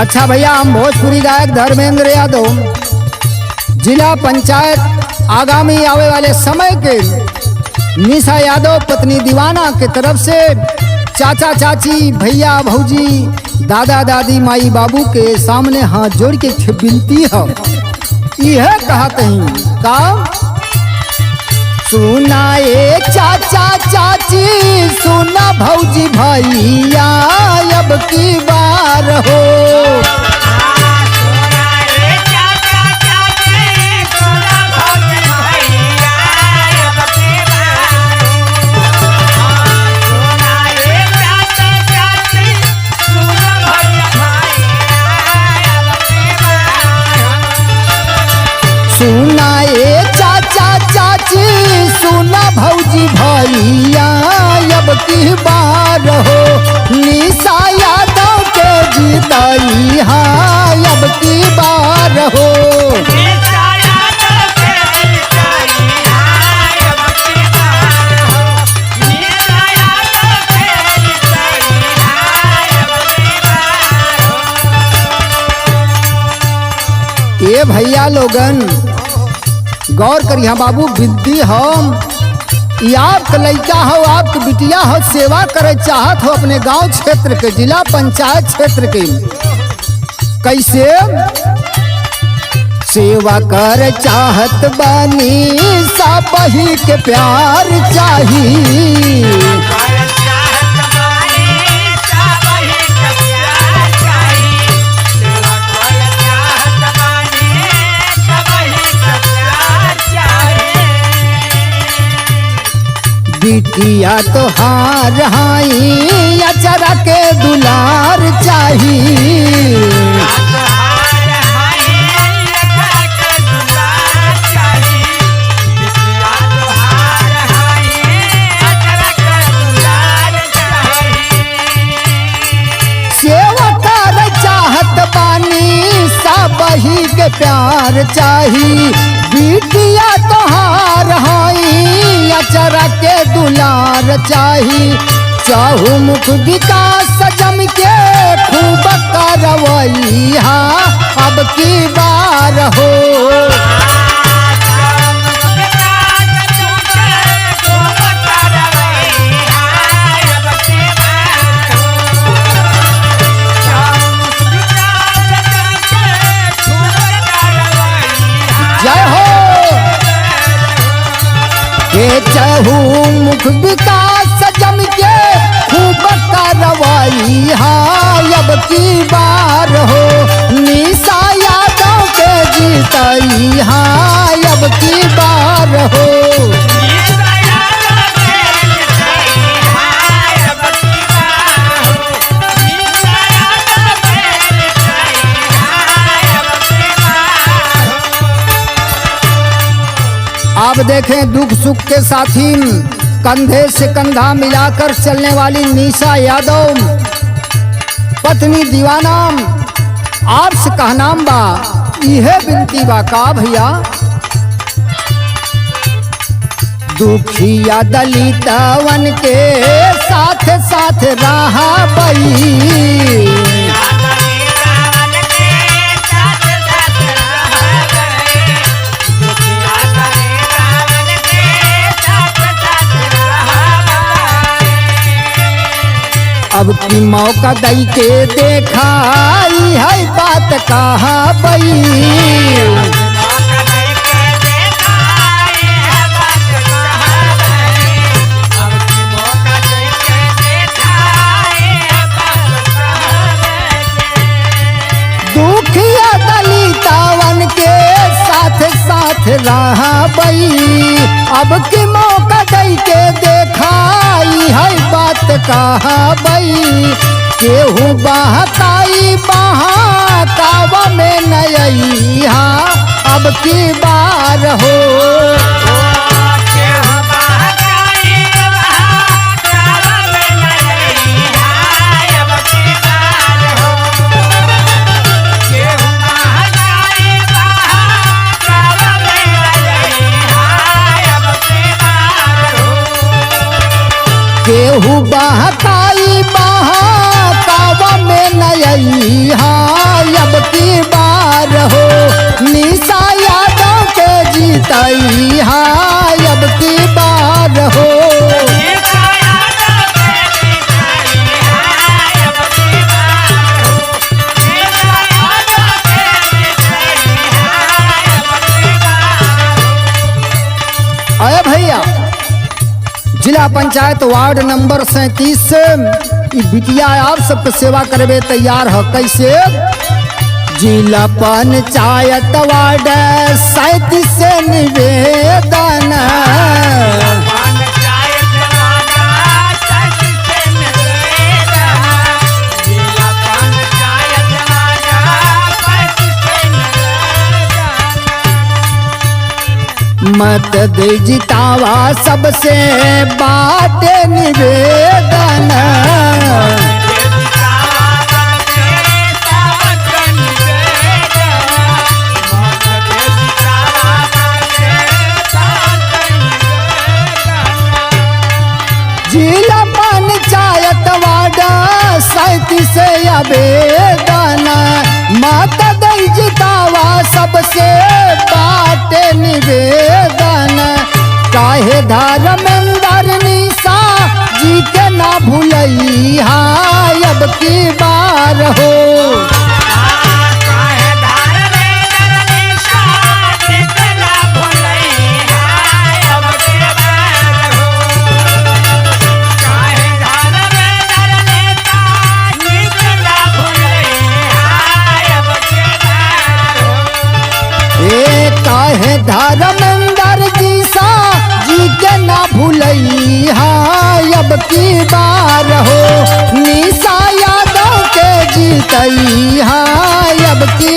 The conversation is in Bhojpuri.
अच्छा भैया, हम भोजपुरी गायक धर्मेंद्र यादव जिला पंचायत आगामी आवे वाले समय के निशा यादव पत्नी दीवाना के तरफ से चाचा चाची भैया भौजी दादा दादी माई बाबू के सामने हाथ जोड़ के विनती है, यह कहते हैं का सुना ए चाचा चाची, सुना भौजी भैया अब की बार हो। सुना ए चाचा चाची, सुना भौजी भैया अब की बार हो। निशा यादव के जीतई हाय अब की बार हो। ये भैया लोगन गौर करिया बाबू, विद्या हम आपके लड़का हो, आपके बिटिया हो, सेवा करे चाहत हो अपने गांव क्षेत्र के, जिला पंचायत क्षेत्र के। कैसे सेवा कर चाहत बानी, सब ही के प्यार चाहिए। बिटिया तो हार हाई अचरा के दुलार चाहिए। सेवा कर चाहत बानी, सब ही के प्यार चाहिए। बिटिया तो हार हाई अचरा के दुलार चाही। चहुमुख विकास जम के खूब करवैया अब की बार हो। जय हो। ये चहुमुख विकास जम के खूब करवई हाय अब की बार हो। निशा यादव के जीतई हाय अब की बार हो। आप देखें दुख सुख के साथी कंधे से कंधा मिलाकर चलने वाली निशा यादव पत्नी दीवाना, आपसे कहनाम बा यह बिनती बा का भैया, दुखिया दलितवन के साथ साथ रहा बई। अब की मौका दई के देखाई है बात कहा बई। दुखिया दलितवन के साथ साथ रहा बई। अब की मौका दई के देखाई है बात कहा बई। केहू बहताई बहाकावा में नयैया अब की बार हो। केहू बहताई बहाकावा में नयैया जीतई हाय अब की बार हो। अरे भैया जिला पंचायत वार्ड नंबर 37 से ई बिटिया आप सबके सेवा करबे तैयार है। कैसे? जिला पंचायत वार्ड 37 से निवेदन मत दे जितावा सबसे बाटे निवेदन जिला पंचायत वार्ड 37 से आवेदन मत दे जितावा सबसे बाटे निवेदन काहे धर्मेंद्र निशा जी के ना भूलई हाय अब की बार हो। काहे धर्मेंद्र जी के ना भूलई हाय अब की बार हो। निशा यादव के जीतई हाय अब की